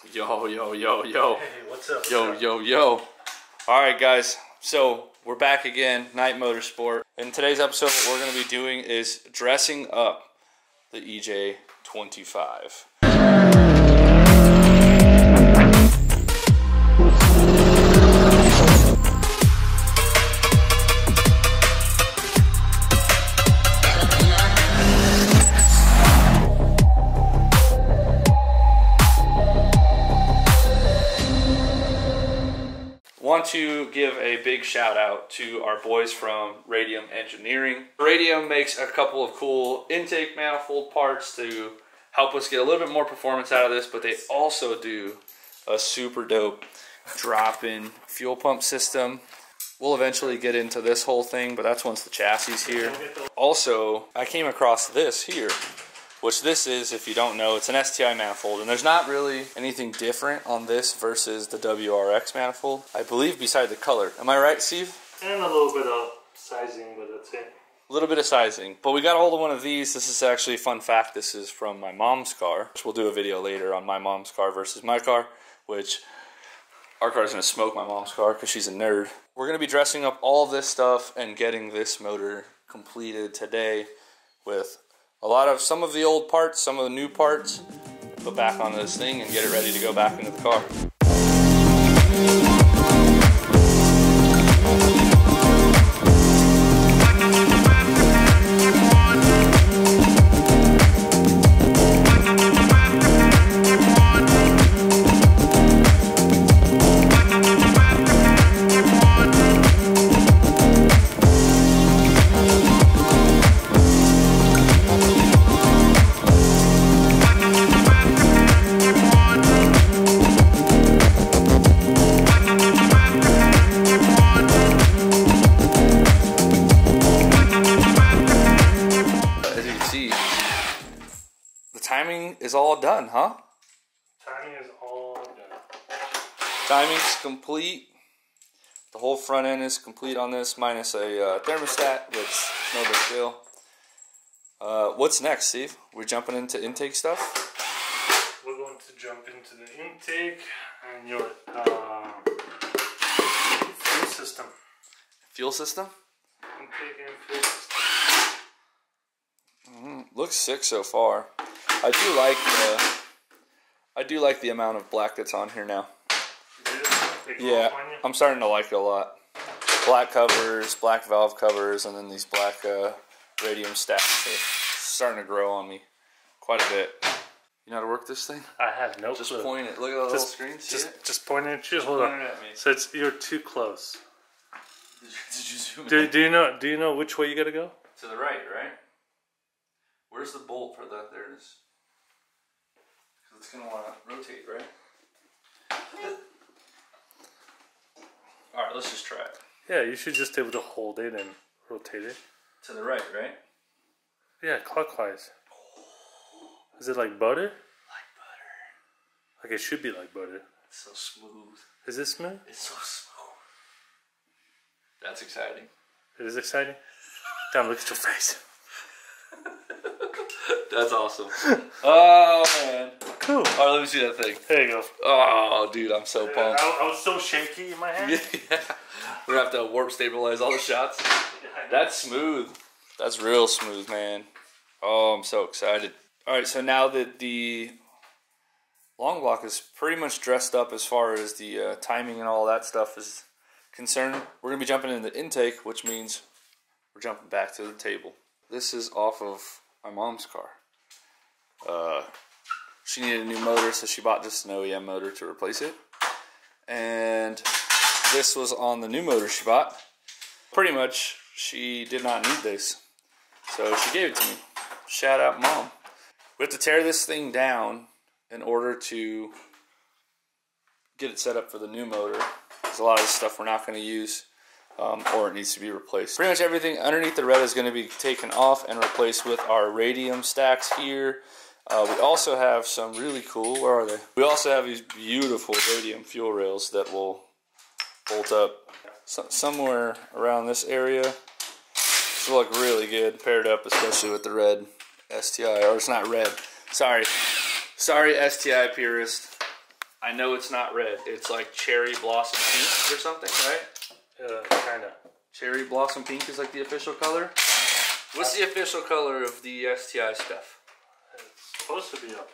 Yo, yo, yo, yo. Hey, what's up? Yo. Alright, guys. So, we're back again, Night Motorsport. In today's episode, what we're going to be doing is dressing up the EJ25. Want to give a big shout out to our boys from Radium Engineering. Radium makes a couple of cool intake manifold parts to help us get a little bit more performance out of this, but they also do a super dope drop-in fuel pump system. We'll eventually get into this whole thing, but that's once the chassis is here. Also, I came across this here, which this is, if you don't know, it's an STI manifold, and there's not really anything different on this versus the WRX manifold, I believe, beside the color. Am I right, Steve? And a little bit of sizing, but that's it. A little bit of sizing. But we got a hold of one of these. This is actually a fun fact. This is from my mom's car, which we'll do a video later on my mom's car versus my car, which our car is going to smoke my mom's car because she's a nerd. We're going to be dressing up all this stuff and getting this motor completed today with some of the old parts, some of the new parts, put back on this thing and get it ready to go back into the car. Is all done, huh? Timing is all done. Timing's complete. The whole front end is complete on this, minus a thermostat, which no big deal. What's next, Steve? We're jumping into intake stuff? We're going to jump into the intake and your fuel system. Fuel system? Intake and fuel system. Looks sick so far. I do like the amount of black that's on here now. Yeah, I'm starting to like it a lot. Black covers, black valve covers, and then these black radium stacks are starting to grow on me quite a bit. You know how to work this thing? I have no Just clue. point it. Look at the little screen. Just point it at you. Hold on. So you're too close. Did you zoom in? Do you know which way you gotta go? To the right, right? Where's the bolt for that? There it is. It's going to want to rotate, right? Alright, let's just try it. Yeah, you should just be able to hold it and rotate it. To the right, right? Yeah, clockwise. Is it like butter? Like butter. Like it should be like butter. It's so smooth. Is it smooth? It's so smooth. That's exciting. It is exciting? Damn, look at your face. That's awesome. Oh, man. Cool. Alright, let me see that thing. There you go. Oh, dude, I'm so pumped. I was so shaky in my hand. Yeah. We're going to have to warp stabilize all the shots. That's smooth. That's real smooth, man. Oh, I'm so excited. Alright, so now that the long block is pretty much dressed up as far as the timing and all that stuff is concerned, we're going to be jumping into the intake, which means we're jumping back to the table. This is off of my mom's car. She needed a new motor, so she bought just an OEM motor to replace it. And this was on the new motor she bought. Pretty much, she did not need this, so she gave it to me. Shout out, Mom. We have to tear this thing down in order to get it set up for the new motor. There's a lot of stuff we're not going to use. Or it needs to be replaced. Pretty much everything underneath the red is going to be taken off and replaced with our radium stacks here. We also have some really cool, where are they? We also have these beautiful radium fuel rails that will bolt up somewhere around this area. This will look really good paired up, especially with the red STI, or it's not red. Sorry STI purist. I know it's not red. It's like cherry blossom pink or something, right? Kinda. Cherry blossom pink is like the official color. What's the official color of the STI stuff? It's supposed to be up.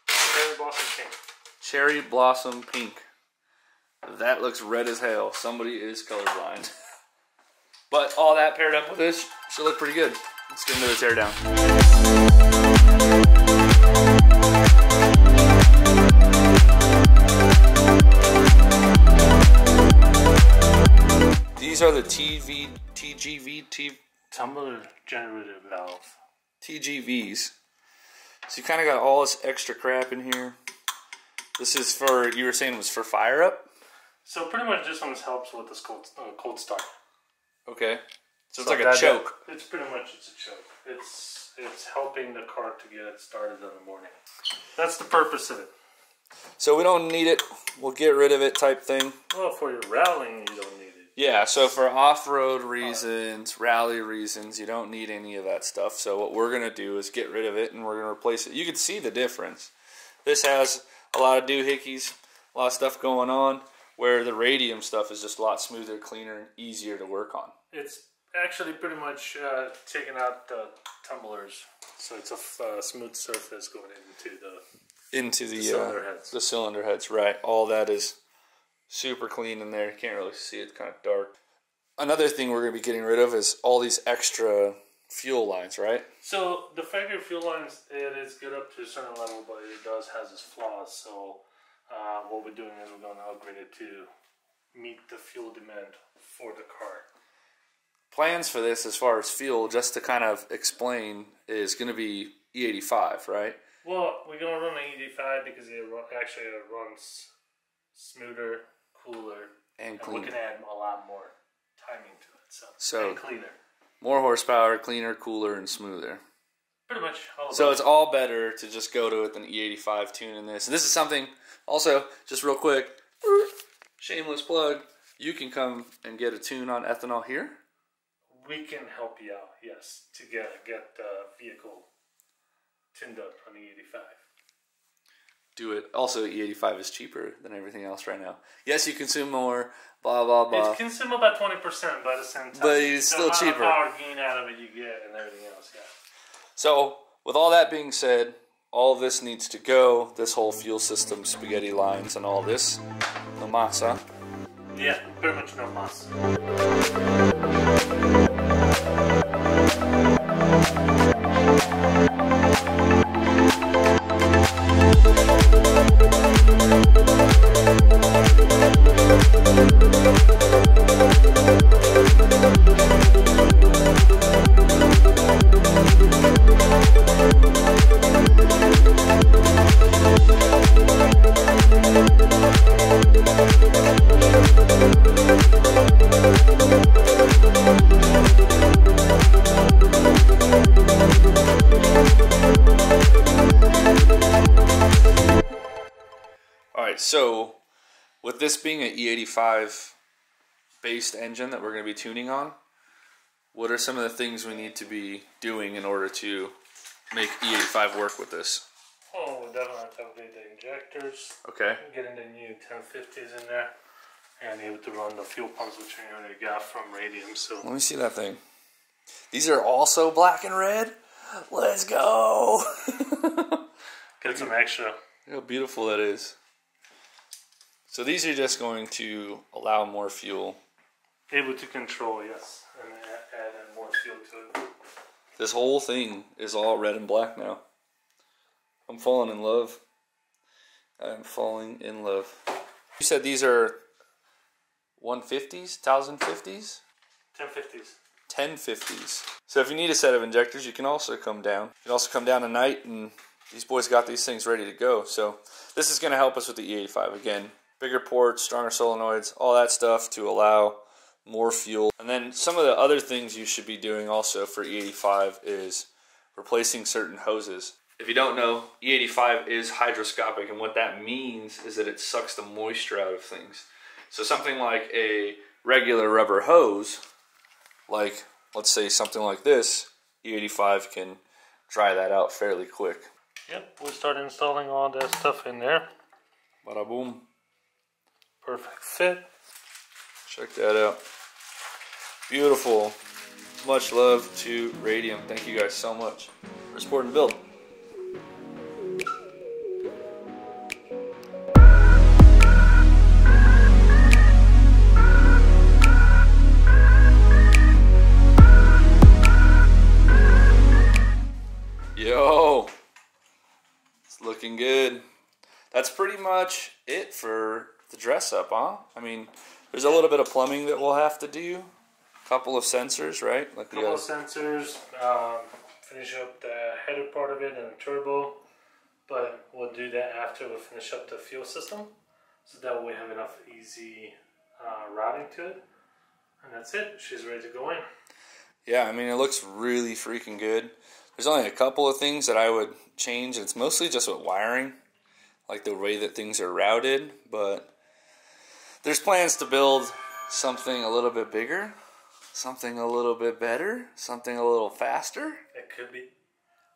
Cherry blossom pink. Cherry blossom pink. That looks red as hell. Somebody is colorblind. But all that paired up with this should look pretty good. Let's get into the teardown. These are the TGV tumbler generator valve. TGVs. So you kind of got all this extra crap in here. This is for, you were saying it was for fire up? So pretty much this one helps with this cold start. Okay. So it's like a choke. It's pretty much a choke. It's helping the car to get it started in the morning. That's the purpose of it. So we don't need it. We'll get rid of it type thing. Well, for your rallying, you don't need it. Yeah, so for off-road reasons, rally reasons, you don't need any of that stuff. So what we're going to do is get rid of it and we're going to replace it. You can see the difference. This has a lot of doohickeys, a lot of stuff going on, where the radium stuff is just a lot smoother, cleaner, and easier to work on. It's actually pretty much taking out the tumblers, so it's a smooth surface going into the cylinder heads. The cylinder heads, right. All that is super clean in there. You can't really see it, kind of dark. Another thing we're going to be getting rid of is all these extra fuel lines, right? So the factory fuel lines, it is good up to a certain level, but it does has its flaws. So what we're doing is we're going to upgrade it to meet the fuel demand for the car. Plans for this as far as fuel, just to kind of explain, is going to be E85, right? Well, we're going to run the E85 because it runs smoother, cooler, and cleaner. We can add a lot more timing to it, so and cleaner. More horsepower, cleaner, cooler, and smoother. Pretty much all. So it's all better to just go to it than E85 tuning this. And this is something, also, just real quick, shameless plug, you can come and get a tune on ethanol here. We can help you out, yes, to get the vehicle tuned up on E85. Do it. Also, E85 is cheaper than everything else right now. Yes, you consume more, blah, blah, blah. It's consumed about 20% by the same time. But it's still cheaper. The power gain out of it you get and everything else, yeah. So, with all that being said, all of this needs to go. This whole fuel system, spaghetti lines, and all this. No masa. Yeah, pretty much no masa. So, with this being an E85 based engine that we're going to be tuning on, what are some of the things we need to be doing in order to make E85 work with this? Oh, we'll definitely have to upgrade the injectors. Okay. Getting the new 1050s in there, and able to run the fuel pumps, which we already got from Radium. So let me see that thing. These are also black and red. Let's go. Get some extra. Look how beautiful that is. So these are just going to allow more fuel. Able to control, yes, and add more fuel to it. This whole thing is all red and black now. I'm falling in love. I'm falling in love. You said these are 150s, 1050s? 1050s. 1050s. So if you need a set of injectors, you can also come down. You can also come down tonight, and these boys got these things ready to go. So this is going to help us with the E85 again. Bigger ports, stronger solenoids, all that stuff to allow more fuel. And then some of the other things you should be doing also for E85 is replacing certain hoses. If you don't know, E85 is hydroscopic, and what that means is that it sucks the moisture out of things. So something like a regular rubber hose, like let's say something like this, E85 can dry that out fairly quick. Yep, we'll start installing all that stuff in there. Bada boom. Perfect fit. Check that out. Beautiful. Much love to Radium. Thank you guys so much for supporting the build. Yo, it's looking good. That's pretty much it for the dress up, huh? I mean, there's a little bit of plumbing that we'll have to do. A couple of sensors, right? Like couple of sensors. Finish up the header part of it and the turbo. But we'll do that after we finish up the fuel system. So that we have enough easy routing to it. And that's it. She's ready to go in. Yeah, I mean, it looks really freaking good. There's only a couple of things that I would change. It's mostly just with wiring, like the way that things are routed. But there's plans to build something a little bit bigger, something a little bit better, something a little faster. It could be.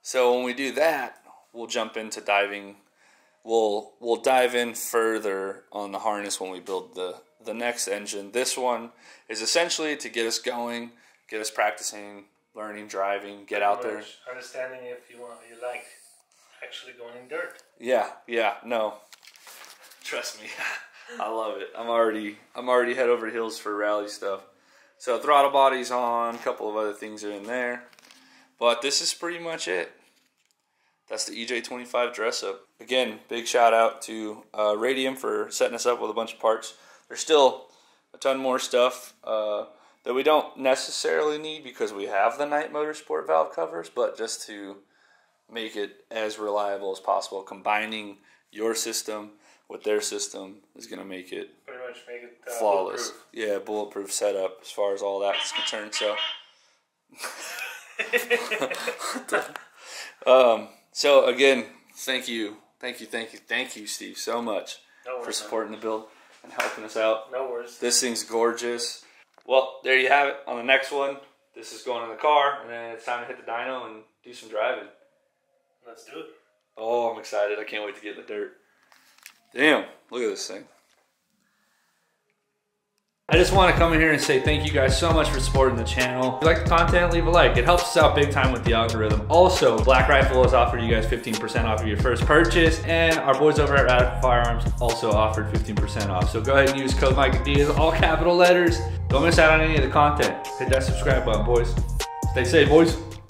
So when we do that, we'll jump into diving. We'll dive in further on the harness when we build the next engine. This one is essentially to get us going, get us practicing, learning, driving, get out there. Understanding if you like actually going in dirt. Yeah, no. Trust me. I love it. I'm already head over heels for rally stuff. So throttle body's on, a couple of other things are in there. But this is pretty much it. That's the EJ25 dress up. Again, big shout out to Radium for setting us up with a bunch of parts. There's still a ton more stuff that we don't necessarily need because we have the Night Motorsport valve covers, but just to make it as reliable as possible, combining your system with their system is going to make it pretty much make it flawless. Bulletproof. Yeah, bulletproof setup as far as all that is concerned. So again, thank you, Steve, so much for supporting the build and helping us out. No worries. This thing's gorgeous. Well, there you have it. On the next one, this is going in the car, and then it's time to hit the dyno and do some driving. Let's do it. Oh, I'm excited. I can't wait to get in the dirt. Damn, look at this thing. I just want to come in here and say thank you guys so much for supporting the channel. If you like the content, leave a like. It helps us out big time with the algorithm. Also, Black Rifle has offered you guys 15% off of your first purchase, and our boys over at Radical Firearms also offered 15% off. So go ahead and use code Micah Diaz, all capital letters. Don't miss out on any of the content. Hit that subscribe button, boys. Stay safe, boys.